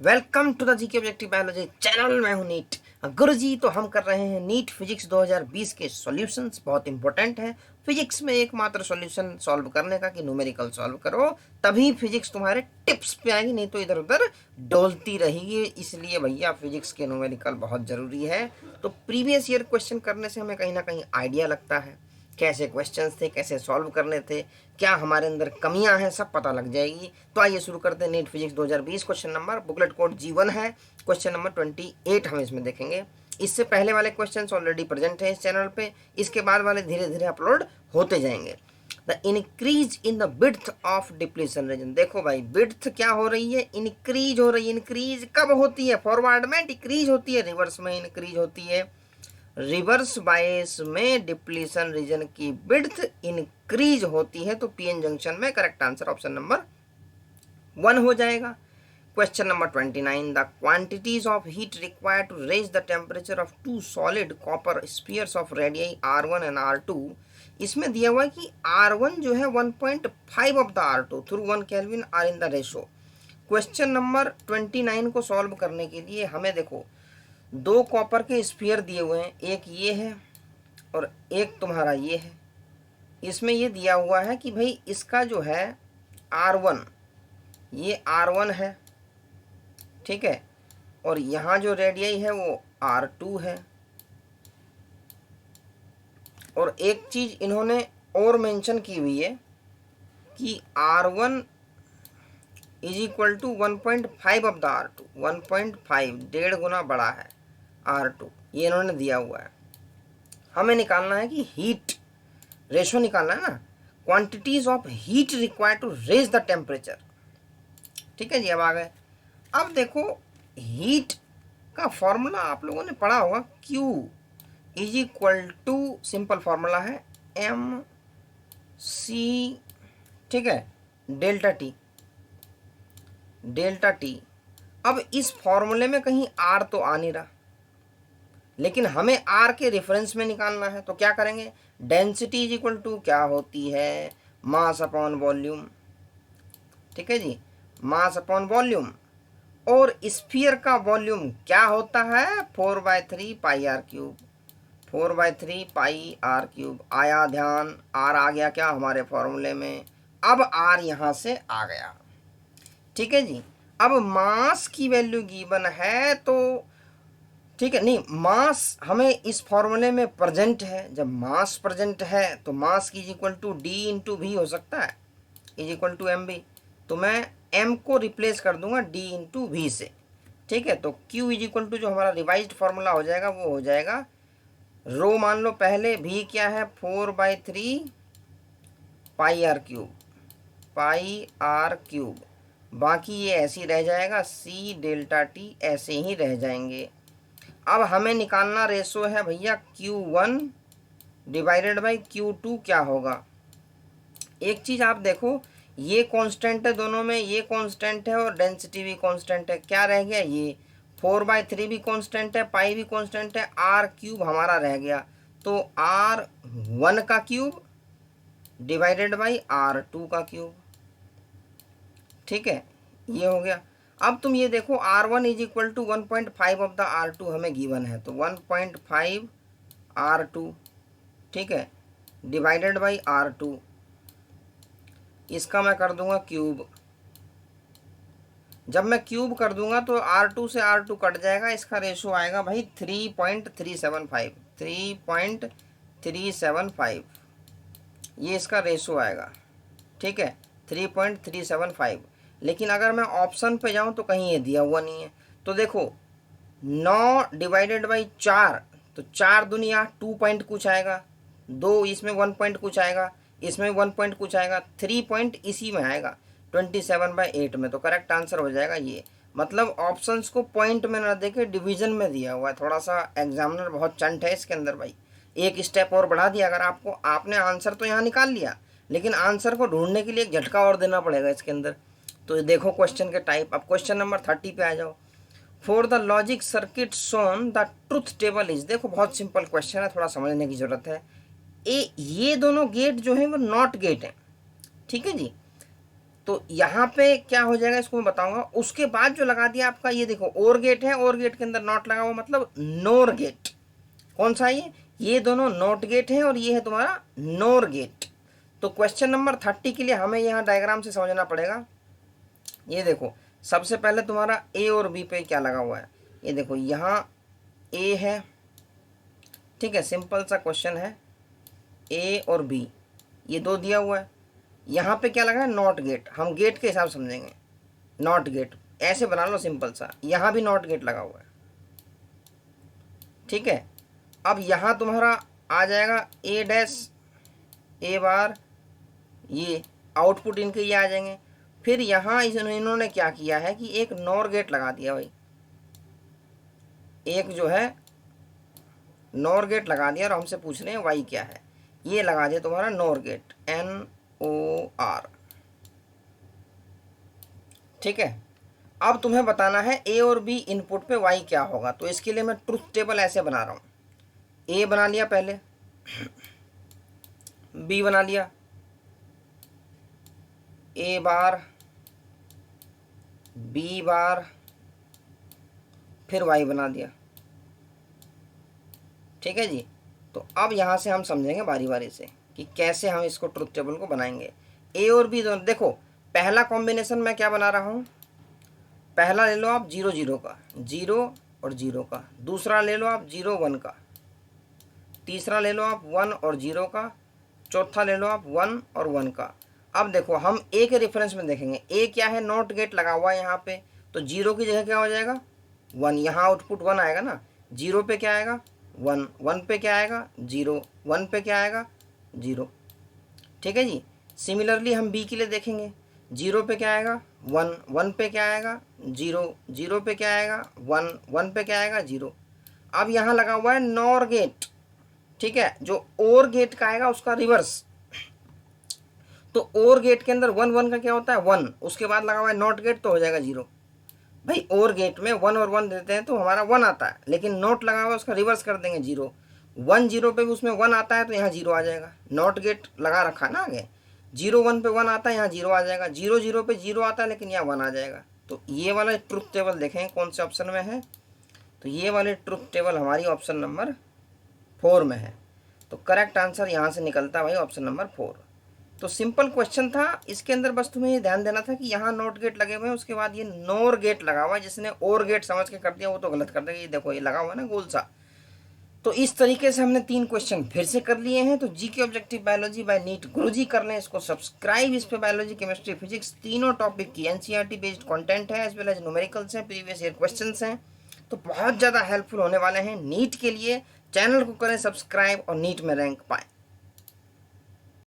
Welcome to the GK objective biology channel. मैं हूं NEET गुरुजी। तो हम कर रहे हैं नीट फिजिक्स 2020 के सॉल्यूशंस। बहुत इंपॉर्टेंट है फिजिक्स में एकमात्र सॉल्यूशन सॉल्व करने का कि न्यूमेरिकल सॉल्व करो, तभी फिजिक्स तुम्हारे टिप्स पे आएगी, नहीं तो इधर उधर डोलती रहेगी। इसलिए भैया फिजिक्स के न्यूमेरिकल बहुत ज़रूरी है। तो प्रीवियस ईयर क्वेश्चन करने से हमें कहीं ना कहीं आइडिया लगता है कैसे क्वेश्चंस थे, कैसे सॉल्व करने थे, क्या हमारे अंदर कमियां हैं, सब पता लग जाएगी। तो आइए शुरू करते हैं NEET physics 2020। Question number booklet code G1 है। क्वेश्चन नंबर 28 हम इसमें देखेंगे। इससे पहले वाले क्वेश्चंस ऑलरेडी प्रेजेंट है इस चैनल पे, इसके बाद वाले धीरे धीरे अपलोड होते जाएंगे। The increase in the width of depletion region. देखो भाई, विड्थ क्या हो रही है? इंक्रीज हो रही है। इंक्रीज कब होती है? फॉरवर्ड में डिक्रीज होती है, रिवर्स में इंक्रीज होती है। रिवर्स बायस में डिप्लीशन रीजन की विड्थ इंक्रीज होती है। तो पीएन जंक्शन में करेक्ट आंसर ऑप्शन नंबर 1 हो जाएगा। Question number 29, the quantities of heat required to raise the temperature of two solid copper spheres of radii R1 and R2। इसमें दिया हुआ है कि R1 जो है 1.5 of the R2 through 1 kelvin are in the ratio. Question number 29 को solve करने के लिए हमें देखो, दो कॉपर के स्फीयर दिए हुए हैं, एक ये है और एक तुम्हारा ये है। इसमें ये दिया हुआ है कि भाई इसका जो है R1, ये R1 है, ठीक है, और यहाँ जो रेडियाई है वो R2 है। और एक चीज इन्होंने और मेंशन की हुई है कि R1 is equal to 1.5 of the R2। 1.5 1.5 गुना बड़ा है R2, ये इन्होंने दिया हुआ है। हमें निकालना है कि हीट रेशो निकालना है ना, quantities of heat required to raise the temperature. ठीक है जी, अब आ गए। अब देखो, हीट का फॉर्मूला आप लोगों ने पढ़ा होगा, Q is equal to, simple formula है MC, ठीक है, डेल्टा T। Delta T। अब इस फॉर्मूले में कहीं R तो आ नहीं रहा, लेकिन हमें R के रेफरेंस में निकालना है। तो क्या करेंगे? डेंसिटी इज इक्वल टू क्या होती है? Mass upon volume. ठीक है जी, मास अपॉन वॉल्यूम। और स्फीयर का वॉल्यूम क्या होता है? 4/3 pi R cube. 4/3 pi R cube. आया ध्यान, R आ गया क्या हमारे फॉर्मूले में? अब R यहाँ से आ गया। ठीक है जी। अब मास की वैल्यू गिवन है तो ठीक है, नहीं, मास हमें इस फॉर्मूले में प्रेजेंट है। जब मास प्रेजेंट है तो मास की is equal to D into V हो सकता है, इज इक्वल टू MV। तो मैं M को रिप्लेस कर दूंगा D इंटू V से। ठीक है, तो Q इज इक्वल टू जो हमारा रिवाइज्ड फॉर्मूला हो जाएगा वो हो जाएगा, रो मान लो पहले, V क्या है? 4/3 pi R cube. Pi R cube, बाकी ये ऐसे ही रह जाएगा, C डेल्टा T ऐसे ही रह जाएंगे। अब हमें निकालना रेशो है भैया Q1 डिवाइडेड बाई Q2 क्या होगा? एक चीज आप देखो, ये कांस्टेंट है दोनों में, ये कांस्टेंट है और डेंसिटी भी कांस्टेंट है। क्या रह गया? ये 4/3 भी कांस्टेंट है, पाई भी कांस्टेंट है, R क्यूब हमारा रह गया। तो R1 का क्यूब डिवाइडेड बाई R2 का क्यूब। ठीक है, ये हो गया। अब तुम ये देखो, R1 is equal to 1.5 of the R2 हमें गिवन है, तो 1.5 R2, ठीक है, डिवाइडेड बाई R2। इसका मैं कर दूंगा क्यूब। जब मैं क्यूब कर दूंगा तो R2 से R2 कट जाएगा, इसका रेशो आएगा भाई 3.375। 3.375 ये इसका रेशो आएगा। ठीक है, 3.375। लेकिन अगर मैं ऑप्शन पे जाऊं तो कहीं ये दिया हुआ नहीं है। तो देखो, 9 डिवाइडेड बाई 4, तो 4 दुनिया 2 पॉइंट कुछ आएगा, 2 इसमें 1 पॉइंट कुछ आएगा, इसमें 1 पॉइंट कुछ आएगा, 3 पॉइंट इसी में आएगा 27/8 में। तो करेक्ट आंसर हो जाएगा ये। मतलब ऑप्शंस को पॉइंट में ना देके डिवीजन में दिया हुआ है। थोड़ा सा एग्जामिनर बहुत चंट है इसके अंदर भाई, एक स्टेप और बढ़ा दिया। अगर आपको, आपने आंसर तो यहाँ निकाल लिया, लेकिन आंसर को ढूंढने के लिए एक झटका और देना पड़ेगा इसके अंदर। तो देखो क्वेश्चन के टाइप। अब क्वेश्चन नंबर 30 पे आ जाओ। For the logic circuit shown the truth table is. देखो बहुत सिंपल क्वेश्चन है, थोड़ा समझने की जरूरत है। ये दोनों गेट जो है वो नॉट गेट है। ठीक है जी, तो यहाँ पे क्या हो जाएगा इसको मैं बताऊंगा। उसके बाद जो लगा दिया आपका, ये देखो और गेट है, और गेट के अंदर नॉट लगा हुआ मतलब नोर गेट। कौन सा है ये दोनों नॉट गेट है और ये है तुम्हारा नोर गेट। तो क्वेश्चन नंबर 30 के लिए हमें यहाँ डायग्राम से समझना पड़ेगा। ये देखो सबसे पहले तुम्हारा ए और बी पे क्या लगा हुआ है, ये देखो यहाँ ए है, ठीक है, सिंपल सा क्वेश्चन है, ए और बी ये दो दिया हुआ है। यहाँ पे क्या लगा है, नॉट गेट, हम गेट के हिसाब समझेंगे, नॉट गेट ऐसे बना लो सिंपल सा, यहाँ भी नॉट गेट लगा हुआ है, ठीक है। अब यहाँ तुम्हारा आ जाएगा ए डैश ए बार, ये आउटपुट इनके ये आ जाएंगे। फिर यहाँ इन्होंने क्या किया है कि एक नॉर गेट लगा दिया भाई, एक जो है नॉर गेट लगा दिया और हमसे पूछ रहे हैं वाई क्या है, ये लगा दिया तुम्हारा नॉर गेट NOR, ठीक है। अब तुम्हें बताना है ए और बी इनपुट पे वाई क्या होगा। तो इसके लिए मैं ट्रुथ टेबल ऐसे बना रहा हूँ, ए बना लिया पहले, बी बना लिया, ए बार बी बार, फिर वाई बना दिया, ठीक है जी। तो अब यहाँ से हम समझेंगे बारी बारी से कि कैसे हम इसको ट्रुथ टेबल को बनाएंगे। ए और बी दोनों, देखो पहला कॉम्बिनेशन मैं क्या बना रहा हूँ, पहला ले लो आप 0 0 का, 0 और 0 का, दूसरा ले लो आप 0 1 का, तीसरा ले लो आप 1 और 0 का, चौथा ले लो आप 1 और 1 का। अब देखो हम ए के रेफरेंस में देखेंगे, ए क्या है, नॉट गेट लगा हुआ है यहाँ पे, तो 0 की जगह क्या हो जाएगा 1, यहाँ आउटपुट 1 आएगा ना, 0 पे क्या आएगा 1, 1 पे क्या आएगा 0, 1 पे क्या आएगा 0, ठीक है जी। सिमिलरली हम बी के लिए देखेंगे, 0 पे क्या आएगा 1, 1 पे क्या आएगा 0, 0 पे क्या आएगा 1, 1 पे क्या आएगा 0। अब यहाँ लगा हुआ है नॉर गेट, ठीक है, जो और गेट का आएगा उसका रिवर्स। तो और गेट के अंदर 1 1 का क्या होता है 1, उसके बाद लगा हुआ है नॉट गेट तो हो जाएगा 0। भाई और गेट में 1 और 1 देते हैं तो हमारा 1 आता है, लेकिन नॉट लगा हुआ है उसका रिवर्स कर देंगे 0। 1 0 पे भी उसमें 1 आता है तो यहाँ 0 आ जाएगा, नॉट गेट लगा रखा है ना आगे, 0 1 पे 1 आता है यहाँ 0 आ जाएगा, 0 0 पे 0 आता है लेकिन यहाँ 1 आ जाएगा। तो ये वाला ट्रुथ टेबल देखें कौन से ऑप्शन में है, तो ये वाले ट्रुथ टेबल हमारी ऑप्शन नंबर 4 में है। तो करेक्ट आंसर यहाँ से निकलता है भाई ऑप्शन नंबर 4। तो सिंपल क्वेश्चन था, इसके अंदर बस तुम्हें ये ध्यान देना था कि यहाँ नॉट गेट लगे हुए हैं, उसके बाद ये नोर गेट लगा हुआ है, जिसने और गेट समझ के कर दिया वो तो गलत कर देगा। ये देखो ये लगा हुआ है ना गोल सा। तो इस तरीके से हमने 3 क्वेश्चन फिर से कर लिए हैं। तो GK objective biology by NEET Guruji कर लें इसको सब्सक्राइब। इस पे बायोलॉजी केमिस्ट्री फिजिक्स तीनों टॉपिक की एनसीईआरटी बेस्ड कंटेंट है, एज वेल एज न्यूमेरिकल्स हैं, प्रीवियस ईयर क्वेश्चंस हैं, तो बहुत ज़्यादा हेल्पफुल होने वाले हैं नीट के लिए। चैनल को करें सब्सक्राइब और नीट में रैंक पाएं।